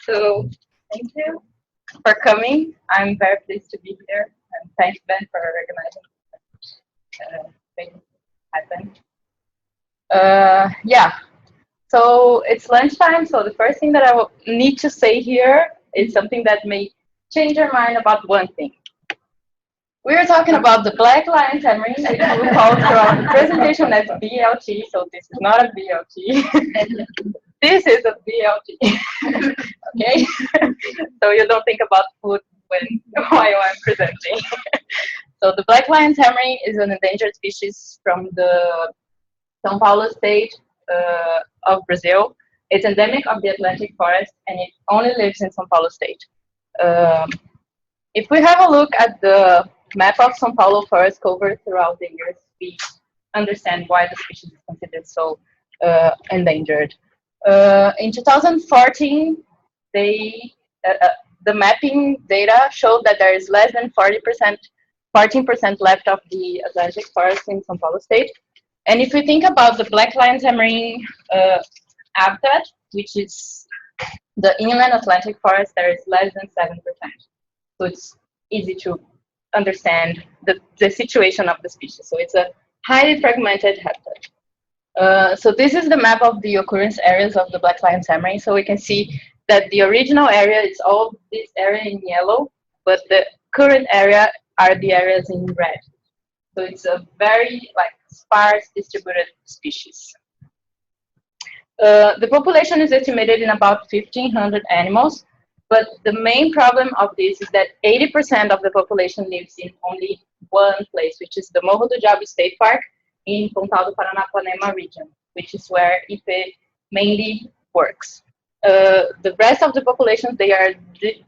So thank you for coming. I'm very pleased to be here, and thanks Ben for organizing things happen. Yeah. So it's lunchtime. So the first thing that I will need to say here is something that may change your mind about one thing. We were talking about the Black Lion Tamarin, which we call throughout the presentation as BLT. So this is not a BLT. This is a BLT. Okay? So you don't think about food while I'm presenting. So the Black Lion Tamarin is an endangered species from the São Paulo state of Brazil. It's endemic of the Atlantic forest, and it only lives in São Paulo state. If we have a look at the map of São Paulo forest cover throughout the years, we understand why the species is considered so endangered. In 2014, the mapping data showed that there is less than 14% left of the Atlantic forest in São Paulo state. And if we think about the Black Lion Tamarin habitat, which is the inland Atlantic forest, there is less than 7%. So it's easy to understand the situation of the species. So it's a highly fragmented habitat. So this is the map of the occurrence areas of the Black Lion Tamarin. So we can see that the original area is all this area in yellow, but the current area are the areas in red. So it's a very sparse distributed species. The population is estimated in about 1,500 animals, but the main problem of this is that 80% of the population lives in only one place, which is the Morro do Diabo State Park in Pontal do Paranapanema region, which is where IPE mainly works. The rest of the populations, they are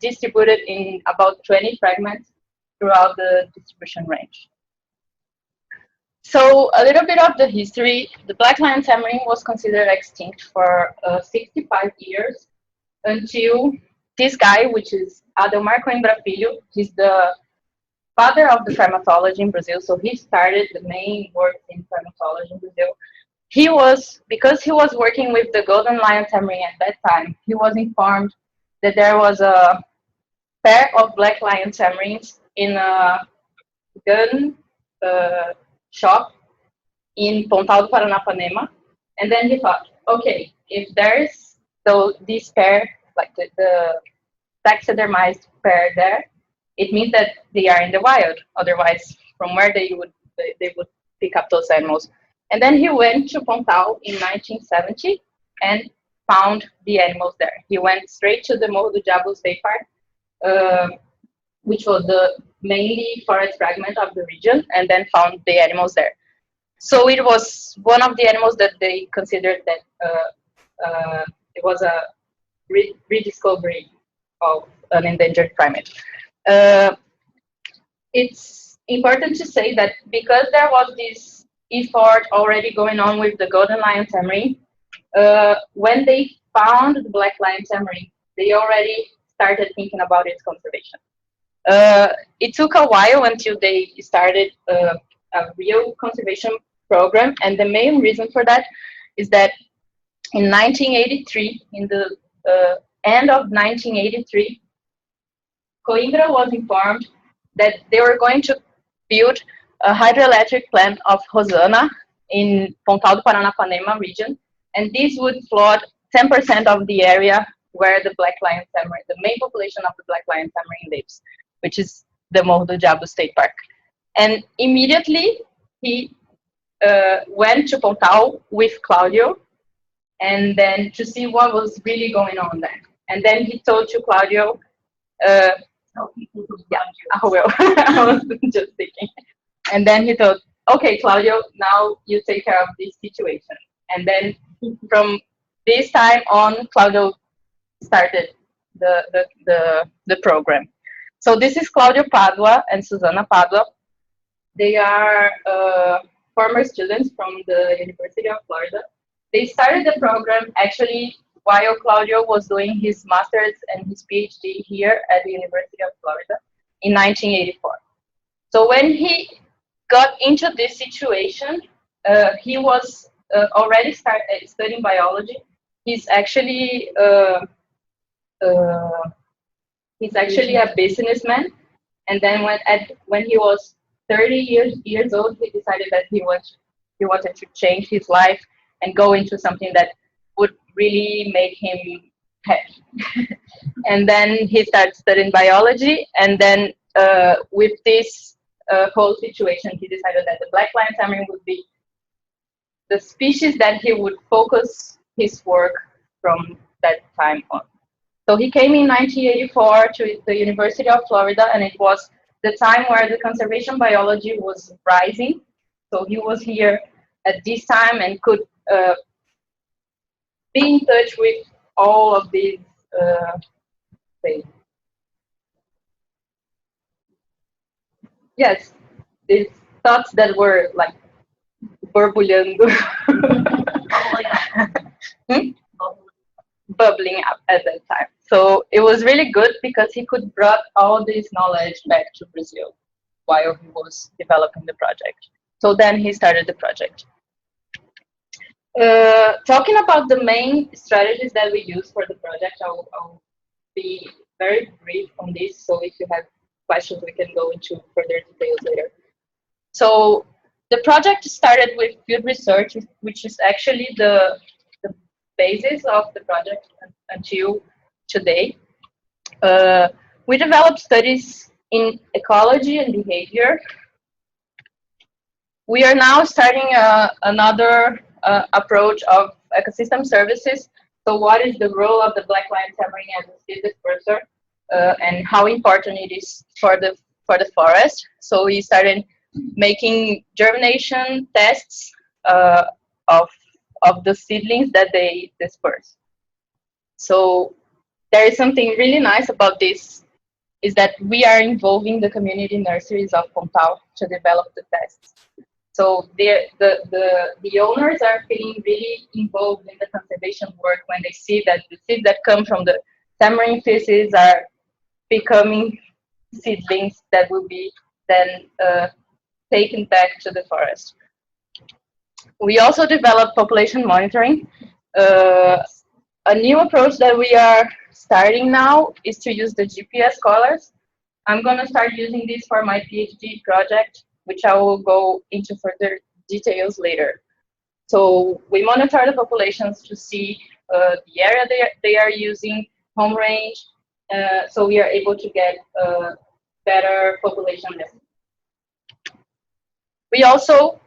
distributed in about 20 fragments throughout the distribution range. So a little bit of the history. The Black Lion Tamarin was considered extinct for 65 years until this guy, which is Adelmar Coimbra Filho. He's the father of the primatology in Brazil. So he started the main work in primatology in Brazil. Because he was working with the Golden Lion Tamarin at that time, he was informed that there was a pair of Black Lion Tamarins in a gun shop in Pontal do Paranapanema. And then he thought, okay, if there's this pair, like the taxidermized pair there, it means that they are in the wild. Otherwise, from where they would pick up those animals. And then he went to Pontal in 1970 and found the animals there. He went straight to the Morro do Diabo State Park, which was the mainly forest fragment of the region, and then found the animals there. So it was one of the animals that they considered that it was a rediscovery of an endangered primate. It's important to say that because there was this effort already going on with the Golden Lion Tamarin, when they found the Black Lion Tamarin, they already started thinking about its conservation. It took a while until they started a real conservation program, and the main reason for that is that in 1983, in the end of 1983, Coimbra was informed that they were going to build a hydroelectric plant of Rosana in Pontal do Paranapanema region, and this would flood 10% of the area where the Black Lion Tamarin, the main population of the Black Lion Tamarin lives, which is the Morro do Diabo State Park. And immediately he went to Pontal with Claudio, and then to see what was really going on there. And then he told to Claudio, yeah, I will. I was just thinking. And then he thought, okay, Claudio, now you take care of this situation. And then from this time on, Claudio started the program. So this is Claudio Padua and Susana Padua. They are former students from the University of Florida. They started the program actually while Claudio was doing his master's and his PhD here at the University of Florida in 1984. So when he got into this situation, he was already studying biology. He's actually he's actually a businessman. And then when he was 30 years old, he decided that he wanted to change his life and go into something that would really make him happy. And then he started studying biology, and then with this whole situation, he decided that the black lion tamarin would be the species that he would focus his work from that time on. So he came in 1984 to the University of Florida, and it was the time where the conservation biology was rising. So he was here at this time and could be in touch with all of these things. Yes, these thoughts that were like borbulhando. Bubbling up at that time. So it was really good because he could brought all this knowledge back to Brazil while he was developing the project. So then he started the project. Talking about the main strategies that we use for the project, I'll be very brief on this. So if you have questions, we can go into further details later. So the project started with field research, which is actually the basis of the project until today. We developed studies in ecology and behavior. We are now starting another approach of ecosystem services. So what is the role of the black lion tamarin as a seed disperser, and how important it is for the forest. So we started making germination tests of the seedlings that they disperse. So there is something really nice about this, is that we are involving the community nurseries of Pontal to develop the tests. So the owners are feeling really involved in the conservation work when they see that the seeds that come from the tamarin feces are becoming seedlings that will be then taken back to the forest. We also developed population monitoring. A new approach that we are starting now is to use the GPS collars. I'm going to start using this for my PhD project, which I will go into further details later. So we monitor the populations to see the area they are using, home range, so we are able to get better population estimate. We also,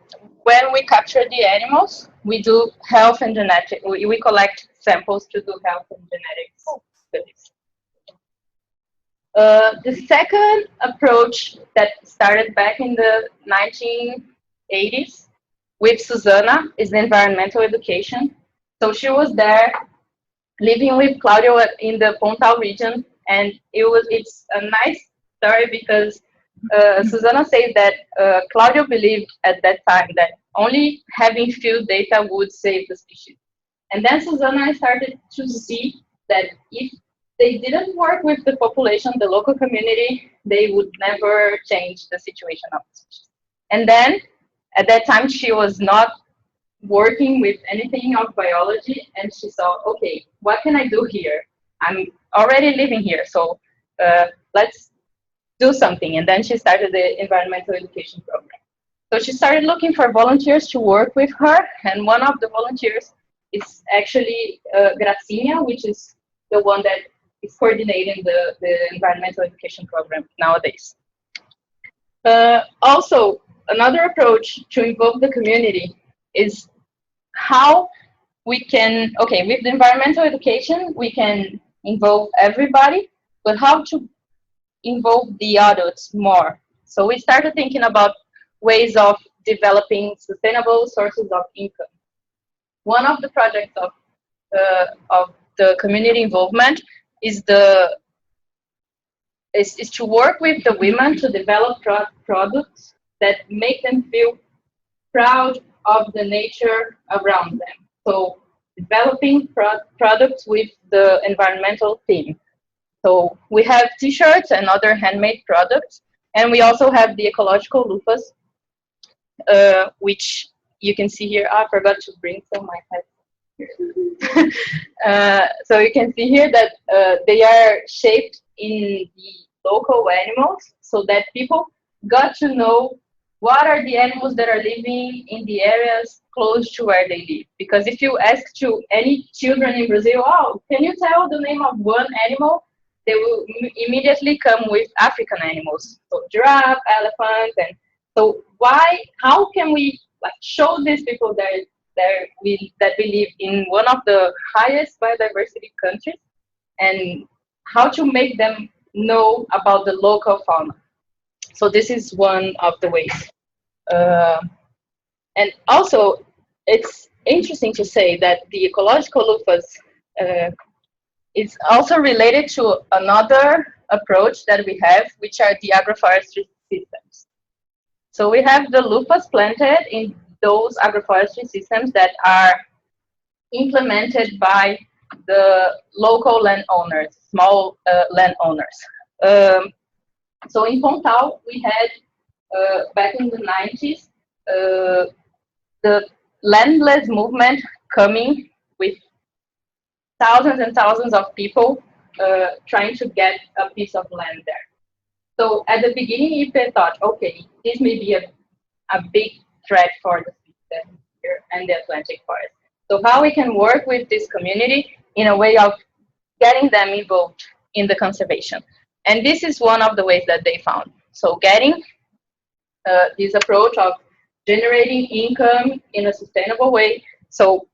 when we capture the animals, we do health and genetic. We collect samples to do health and genetics studies. The second approach that started back in the 1980s with Susana is the environmental education. So she was there living with Claudio in the Pontal region, and it's a nice story because Susana said that Claudio believed at that time that only having field data would save the species. And then Susana started to see that if they didn't work with the population, the local community, they would never change the situation of the species. And then at that time, she was not working with anything of biology, and she saw, okay, what can I do here? I'm already living here, so let's do something. And then she started the environmental education program. So she started looking for volunteers to work with her, and one of the volunteers is actually Gracinha, which is the one that is coordinating the environmental education program nowadays. Also, another approach to involve the community is how we can, okay, with the environmental education, we can involve everybody, but how to involve the adults more. So we started thinking about ways of developing sustainable sources of income. One of the projects of the community involvement is to work with the women to develop products that make them feel proud of the nature around them. So developing products with the environmental theme. So we have t-shirts and other handmade products, and we also have the ecological loofahs, which you can see here. I forgot to bring some my head. So you can see here that they are shaped in the local animals, so that people got to know what are the animals that are living in the areas close to where they live. Because if you ask to any children in Brazil, oh, can you tell the name of one animal? They will immediately come with African animals, so giraffe, elephant, and so how can we like show these people that we live in one of the highest biodiversity countries, and how to make them know about the local fauna? So this is one of the ways. Uh, and also, it's interesting to say that the ecological loofahs is also related to another approach that we have, which are the agroforestry systems. So we have the loofahs planted in those agroforestry systems that are implemented by the local landowners, small landowners. So in Pontal, we had back in the 90s, the landless movement coming with thousands and thousands of people trying to get a piece of land there. So at the beginning, IPE thought, okay, this may be a big threat for the system here and the Atlantic forest. So how we can work with this community in a way of getting them involved in the conservation. And this is one of the ways that they found. So getting this approach of generating income in a sustainable way. So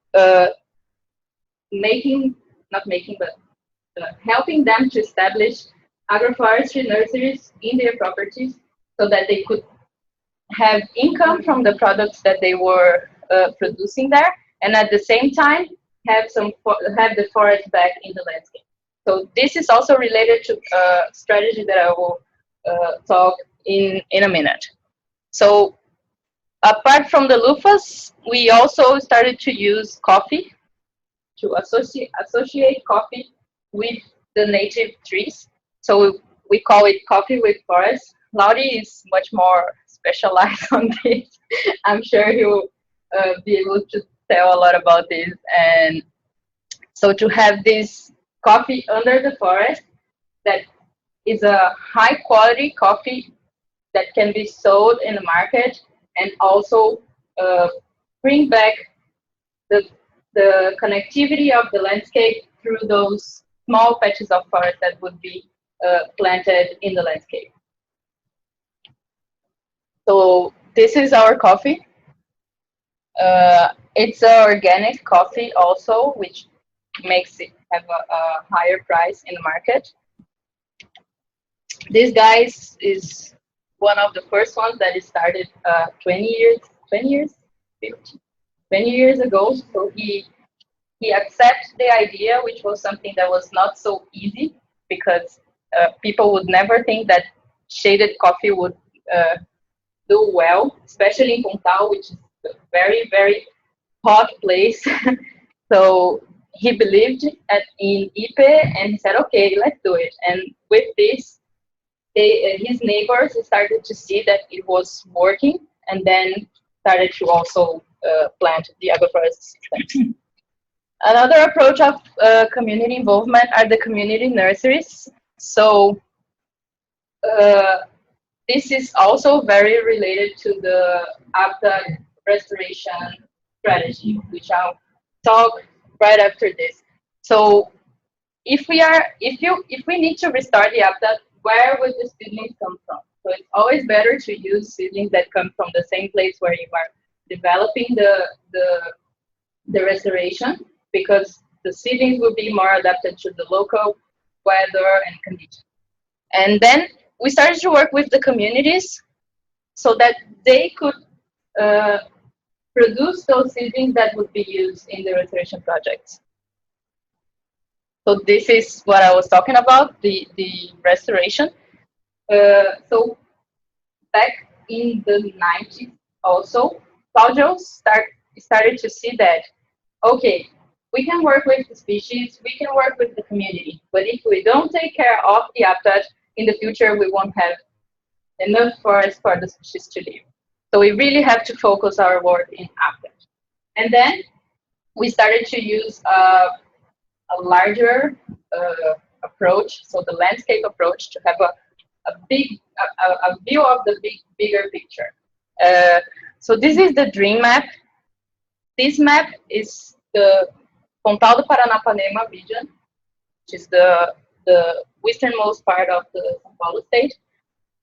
helping them to establish agroforestry nurseries in their properties so that they could have income from the products that they were producing there, and at the same time have the forest back in the landscape. So this is also related to a strategy that I will talk in a minute. So apart from the loofahs, we also started to use coffee, to associate coffee with the native trees. So we call it coffee with forest. Lauri is much more specialized on this. I'm sure he will be able to tell a lot about this. And so to have this coffee under the forest that is a high quality coffee that can be sold in the market, and also bring back the connectivity of the landscape through those small patches of forest that would be planted in the landscape. So this is our coffee. It's an organic coffee also, which makes it have a higher price in the market. This guy is one of the first ones that started 20 years ago. So he accepted the idea, which was something that was not so easy, because people would never think that shaded coffee would do well, especially in Pontal, which is a very, very hot place. So he believed in IPE, and he said, okay, let's do it. And with this, his neighbors started to see that it was working, and then started to also plant the agroforest systems. Another approach of community involvement are the community nurseries. So this is also very related to the habitat restoration strategy, which I'll talk right after this. So if we need to restore the habitat, where would the seedlings come from? So it's always better to use seedlings that come from the same place where you are developing the restoration, because the seedlings will be more adapted to the local weather and conditions. And then we started to work with the communities so that they could produce those seedlings that would be used in the restoration projects. So this is what I was talking about, the restoration. So back in the 90s also, Claudio started to see that, okay, we can work with the species, we can work with the community, but if we don't take care of the habitat, in the future we won't have enough forest for the species to live. So we really have to focus our work in habitat. And then we started to use a larger approach, so the landscape approach, to have a view of the bigger picture. So this is the dream map. This map is the Pontal do Paranapanema region, which is the westernmost part of the São Paulo state.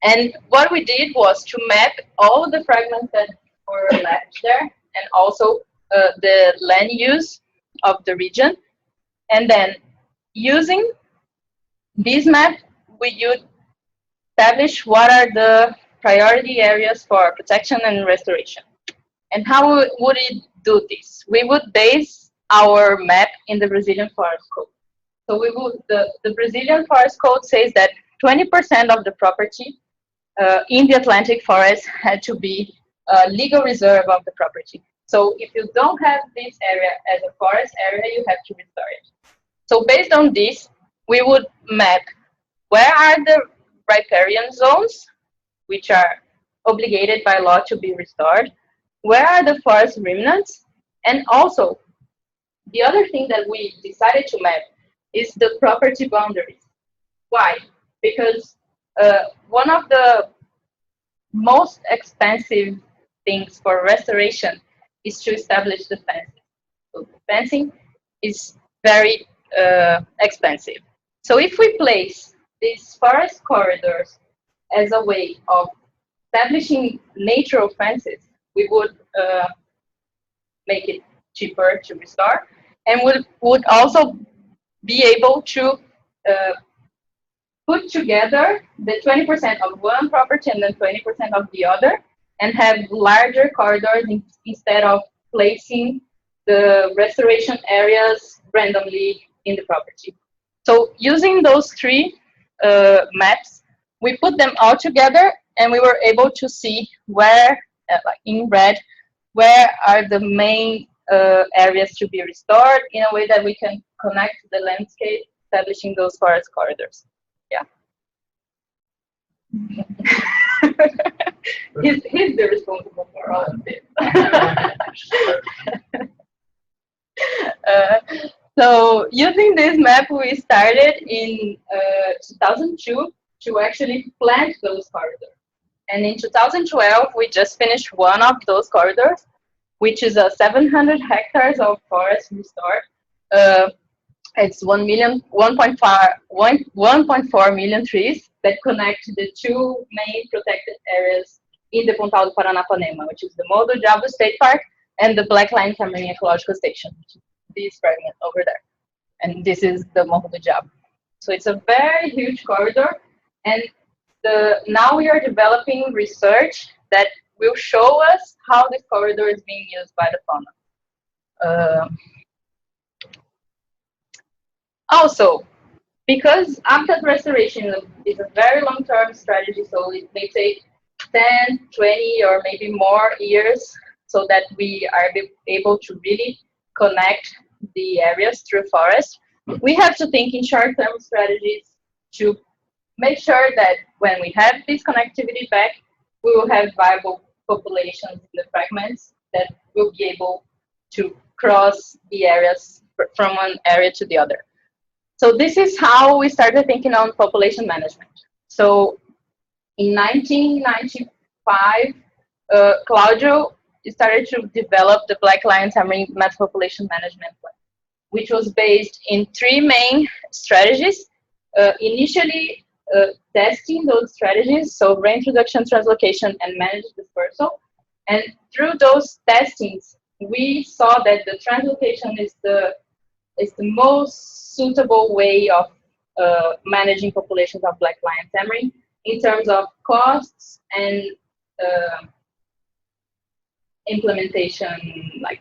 And what we did was to map all the fragments that were left there, and also the land use of the region. And then, using this map, we would establish what are the priority areas for protection and restoration. And how would it do this? We would base our map in the Brazilian Forest Code. So we would, the Brazilian Forest Code says that 20% of the property in the Atlantic forest had to be a legal reserve of the property. So if you don't have this area as a forest area, you have to restore it. So based on this, we would map where are the riparian zones, which are obligated by law to be restored, where are the forest remnants, and also the other thing that we decided to map is the property boundaries. Why? Because one of the most expensive things for restoration is to establish the fencing. So the fencing is very expensive. So if we place these forest corridors as a way of establishing natural fences, we would make it cheaper to restore, and would also be able to put together the 20% of one property and then 20% of the other, and have larger corridors instead of placing the restoration areas randomly in the property. So using those three maps, we put them all together, and we were able to see where, like in red, where are the main areas to be restored in a way that we can connect the landscape, establishing those forest corridors. Yeah. he's the responsible for all of this. So using this map, we started in 2002 to actually plant those corridors. And in 2012, we just finished one of those corridors, which is 700 hectares of forest restored. It's 1.4 million trees that connect the two main protected areas in the Pontal do Paranapanema, which is the Morro do Diabo State Park and the Black Lion Tamarin Ecological Station, this fragment over there. And this is the Morro do Diabo. So it's a very huge corridor, and now we are developing research that will show us how this corridor is being used by the fauna. Also, because habitat restoration is a very long-term strategy, so it may take 10, 20, or maybe more years so that we are able to really connect the areas through forest, we have to think in short-term strategies to make sure that when we have this connectivity back, we will have viable populations in the fragments that will be able to cross the areas from one area to the other. So this is how we started thinking on population management. So in 1995, Claudio started to develop the Black Lion Tamarin Mass Population Management Plan, which was based in three main strategies. Initially, testing those strategies, so reintroduction, translocation, and managed dispersal. And through those testings, we saw that the translocation is the most suitable way of managing populations of Black Lion Tamarin in terms of costs and implementation, like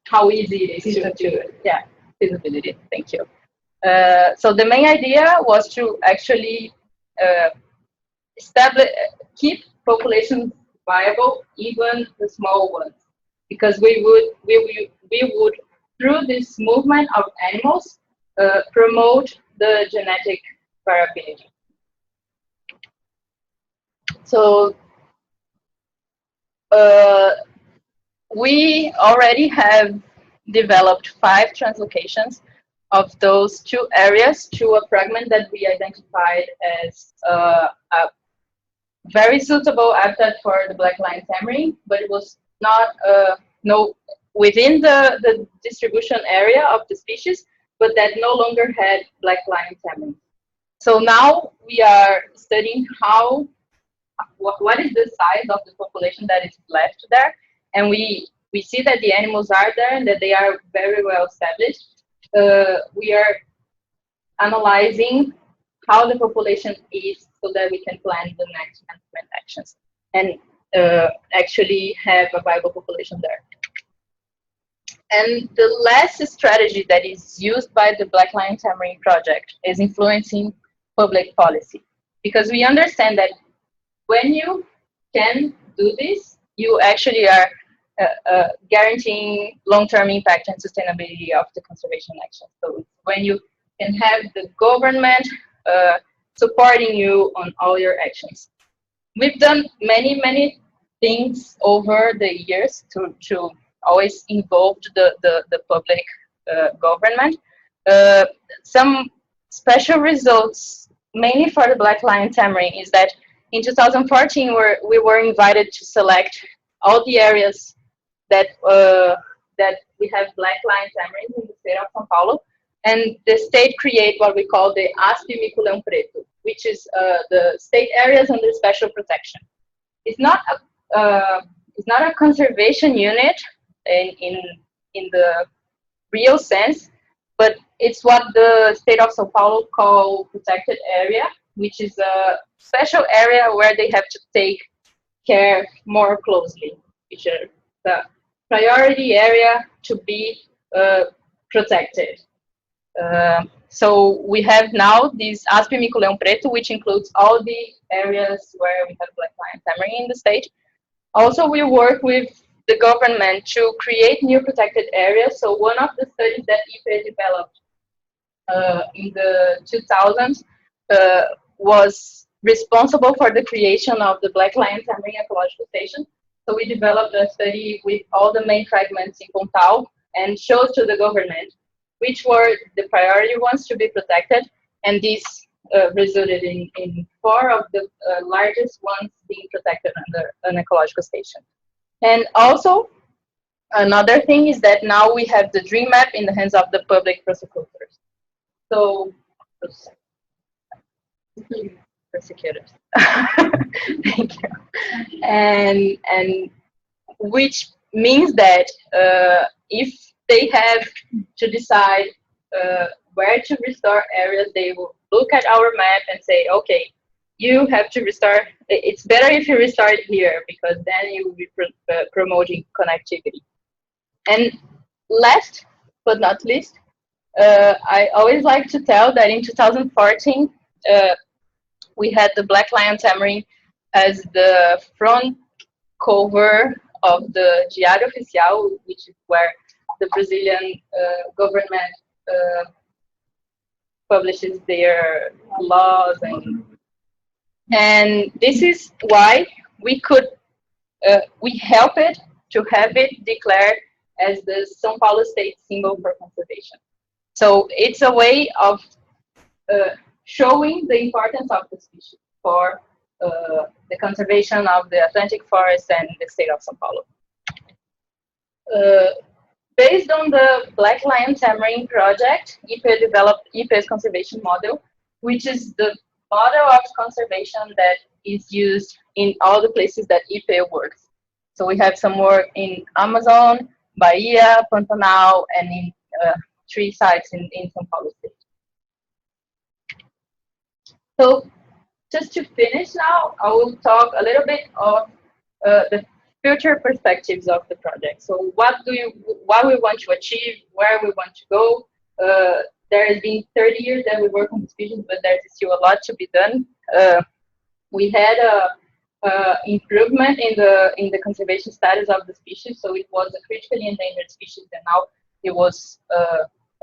how easy it is to do it. Yeah, feasibility. Thank you. So the main idea was to actually keep populations viable, even the small ones, because we would through this movement of animals promote the genetic variability. So We already have developed 5 translocations of those 2 areas to a fragment that we identified as a very suitable habitat for the black lion tamarin, but it was not no within the distribution area of the species, but that no longer had black lion tamarin. So now we are studying what is the size of the population that is left there, and we see that the animals are there and that they are very well established. We are analyzing how the population is so that we can plan the next management actions and actually have a viable population there. And the last strategy that is used by the Black Lion Tamarin project is influencing public policy, because we understand that when you can do this, you actually are guaranteeing long-term impact and sustainability of the conservation action. So when you can have the government supporting you on all your actions. We've done many things over the years to always involve the public government. Some special results, mainly for the Black Lion Tamarin, is that in 2014 we were invited to select all the areas that we have Black Lion Tamarins in the state of São Paulo, and the state create what we call the ASP Mico-Leão Preto, which is the state areas under special protection. It's not a conservation unit in the real sense, but it's what the state of São Paulo call protected area, which is a special area where they have to take care more closely, which are the priority area to be protected. So we have now this ASP Mico-Leão Preto, which includes all the areas where we have Black Lion Tamarin in the state. Also, we work with the government to create new protected areas. So one of the studies that IPE developed in the 2000s was responsible for the creation of the Black Lion Tamarin Ecological Station. So we developed a study with all the main fragments in Pontal and showed to the government which were the priority ones to be protected, and this resulted in 4 of the largest ones being protected under an ecological station. And also, another thing is that now we have the dream map in the hands of the public prosecutors. So, prosecutors. Thank you. And which means that if they have to decide where to restore areas, they will look at our map and say, okay, you have to restore. It's better if you restore it here, because then you will be promoting connectivity. And last but not least, I always like to tell that in 2014, we had the Black Lion Tamarin as the front cover of the Diário Oficial, which is where the Brazilian government publishes their laws, and this is why we help it to have it declared as the São Paulo state symbol for conservation. So it's a way of showing the importance of the species for the conservation of the Atlantic forest and the state of São Paulo. Based on the Black Lion Tamarin project, IPE developed IPE's conservation model, which is the model of conservation that is used in all the places that IPE works. So we have some work in Amazon, Bahia, Pantanal, and in 3 sites in São Paulo state. So just to finish now, I will talk a little bit of the future perspectives of the project. So what we want to achieve, where we want to go. There has been 30 years that we work on the species, but there's still a lot to be done. We had a improvement in the conservation status of the species, so it was a critically endangered species, and now it was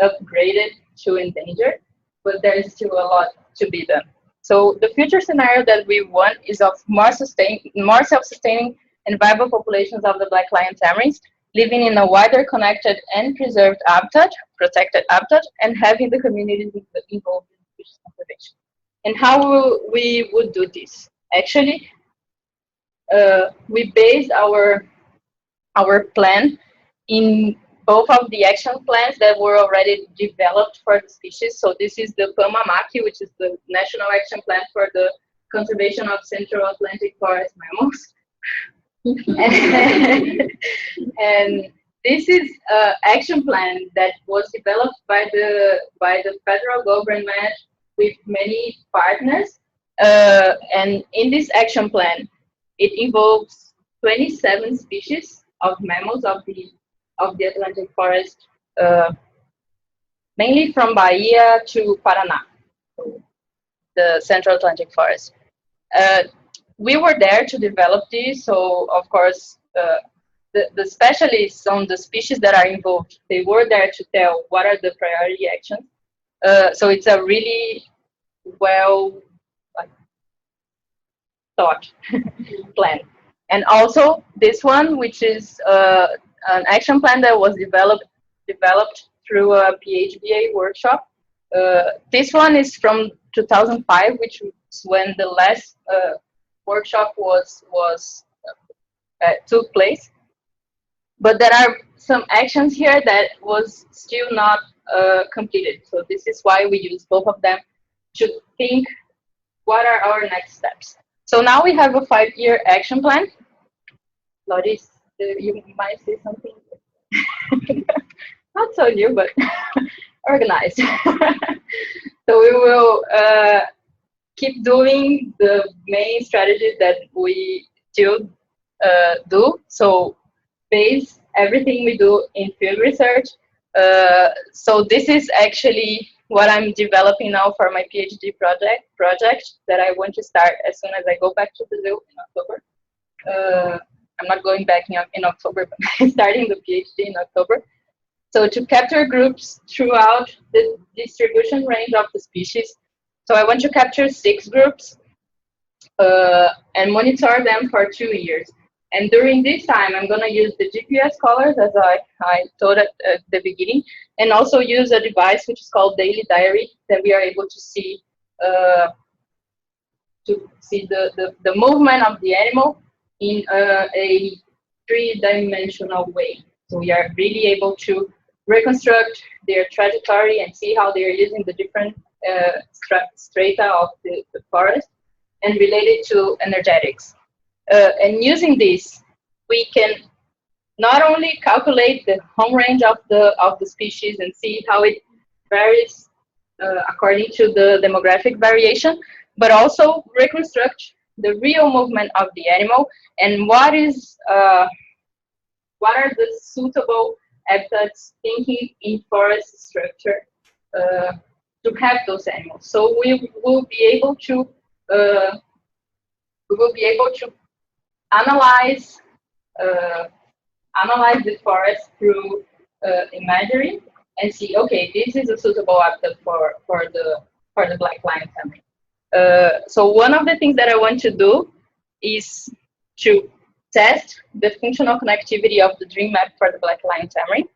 upgraded to endangered, but there is still a lot to be done. So the future scenario that we want is of more self-sustaining and viable populations of the Black Lion Tamarins, living in a wider connected and preserved habitat, protected habitat, and having the communities involved in species conservation. And how we would do this? Actually, we based our plan in both of the action plans that were already developed for the species. So this is the PAMAMACI, which is the National Action Plan for the Conservation of Central Atlantic Forest Mammals. And this is an action plan that was developed by the federal government with many partners. And in this action plan, it involves 27 species of mammals of the Atlantic forest, mainly from Bahia to Paraná, the Central Atlantic forest. We were there to develop this, so of course the specialists on the species that are involved, they were there to tell what are the priority actions. So it's a really well thought plan. And also this one, which is an action plan that was developed through a PHBA workshop. This one is from 2005, which is when the last workshop took place. But there are some actions here that was still not completed. So this is why we use both of them to think what are our next steps. So now we have a 5-year action plan. Loris, you might say something. Not so new, but organized. So we will keep doing the main strategies that we still do. So base everything we do in field research. So this is actually what I'm developing now for my PhD project that I want to start as soon as I go back to Brazil in October. I'm not going back in October, but I'm starting the PhD in October. So to capture groups throughout the distribution range of the species. So I want to capture 6 groups and monitor them for 2 years. And during this time, I'm going to use the GPS collars, as I told at the beginning, and also use a device which is called Daily Diary, that we are able to see the movement of the animal in a 3-dimensional way. So we are really able to reconstruct their trajectory and see how they are using the different strata of the forest and relate it to energetics. And using this, we can not only calculate the home range of the species and see how it varies according to the demographic variation, but also reconstruct the real movement of the animal and what are the suitable habitats thinking in forest structure to have those animals. So we will be able to analyze the forest through imagery and see, okay, this is a suitable habitat for the black lion family. So one of the things that I want to do is to test the functional connectivity of the dream map for the black lion tamarin,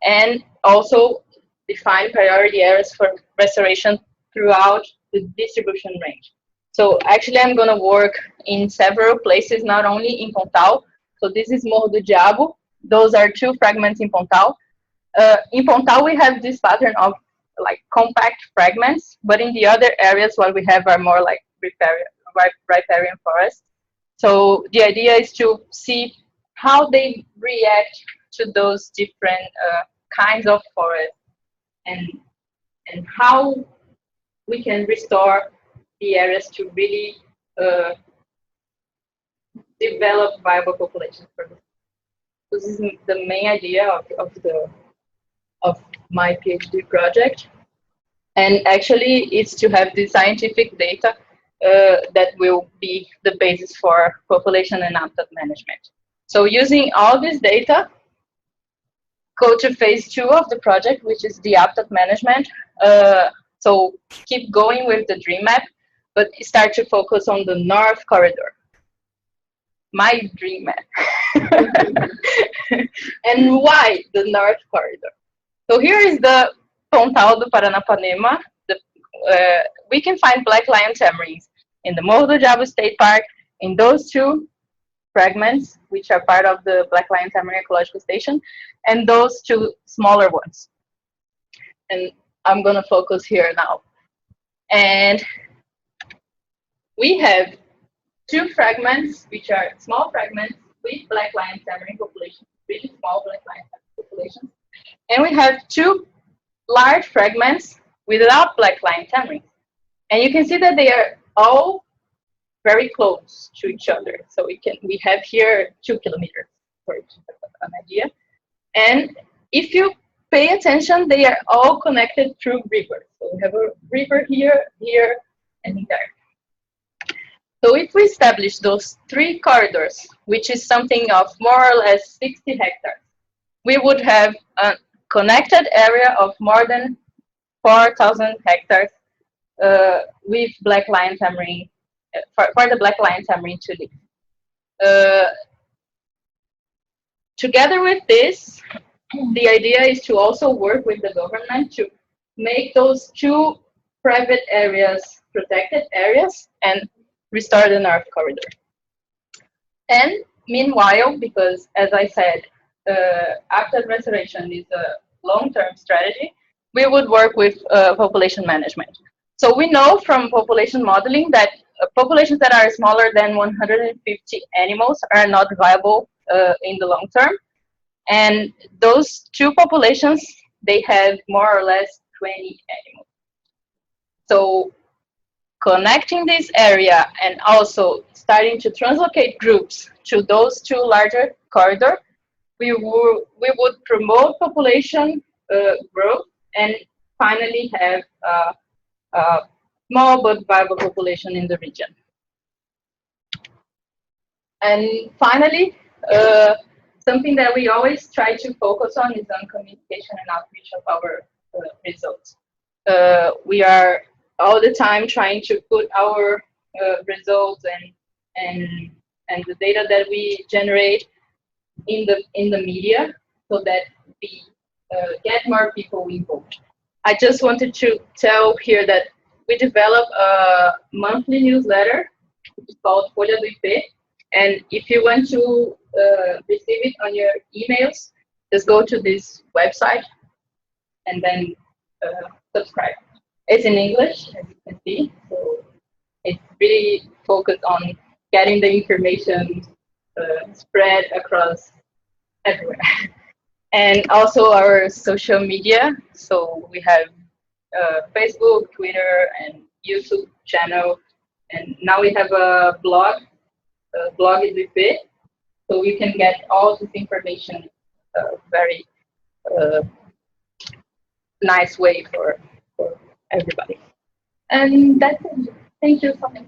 and also define priority areas for restoration throughout the distribution range. So actually, I'm going to work in several places, not only in Pontal. So this is Morro do Diabo. Those are 2 fragments in Pontal. In Pontal, we have this pattern of like compact fragments, but in the other areas, what we have are more like riparian forests. So the idea is to see how they react to those different kinds of forests, and how we can restore the areas to really develop viable populations for them. This is the main idea of my PhD project, and actually it's to have the scientific data that will be the basis for population and habitat management. So using all this data, go to phase 2 of the project, which is the habitat management. So keep going with the dream map, but start to focus on the north corridor. My dream map. And And why the North Corridor? So here is the Pontal do Paranapanema. We can find black lion tamarins in the Morro do Diabo State Park, in those two fragments, which are part of the Black Lion Tamarin Ecological Station, and those two smaller ones. And I'm going to focus here now. And we have two fragments, which are small fragments with black lion tamarin populations, really small black lion tamarin populations. And we have two large fragments without black lion tamarin. And you can see that they are all very close to each other. So we have here 2 kilometers for an idea. And if you pay attention, they are all connected through rivers. So we have a river here, here, and there. So if we establish those 3 corridors, which is something of more or less 60 hectares, we would have a connected area of more than 4,000 hectares with black lion tamarin, for the black lion tamarin to live. Together with this, the idea is to also work with the government to make those 2 private areas protected areas and restore the North Corridor. And meanwhile, because as I said, after restoration is a long-term strategy, we would work with population management. So we know from population modeling that populations that are smaller than 150 animals are not viable in the long term. And those 2 populations, they have more or less 20 animals. So connecting this area and also starting to translocate groups to those 2 larger corridors, we would promote population growth and finally have a small but viable population in the region. And finally, something that we always try to focus on is on communication and outreach of our results. We are all the time trying to put our results and the data that we generate in the media so that we get more people involved. I just wanted to tell here that we developed a monthly newsletter, which is called Folha do IP. And if you want to receive it on your emails, just go to this website and then subscribe. It's in English, as you can see, so it's really focused on getting the information spread across everywhere. And also our social media, so we have Facebook, Twitter, and YouTube channel, and now we have a blog. Blog is with it, so you can get all this information very nice way for everybody. And that's it. Thank you so much.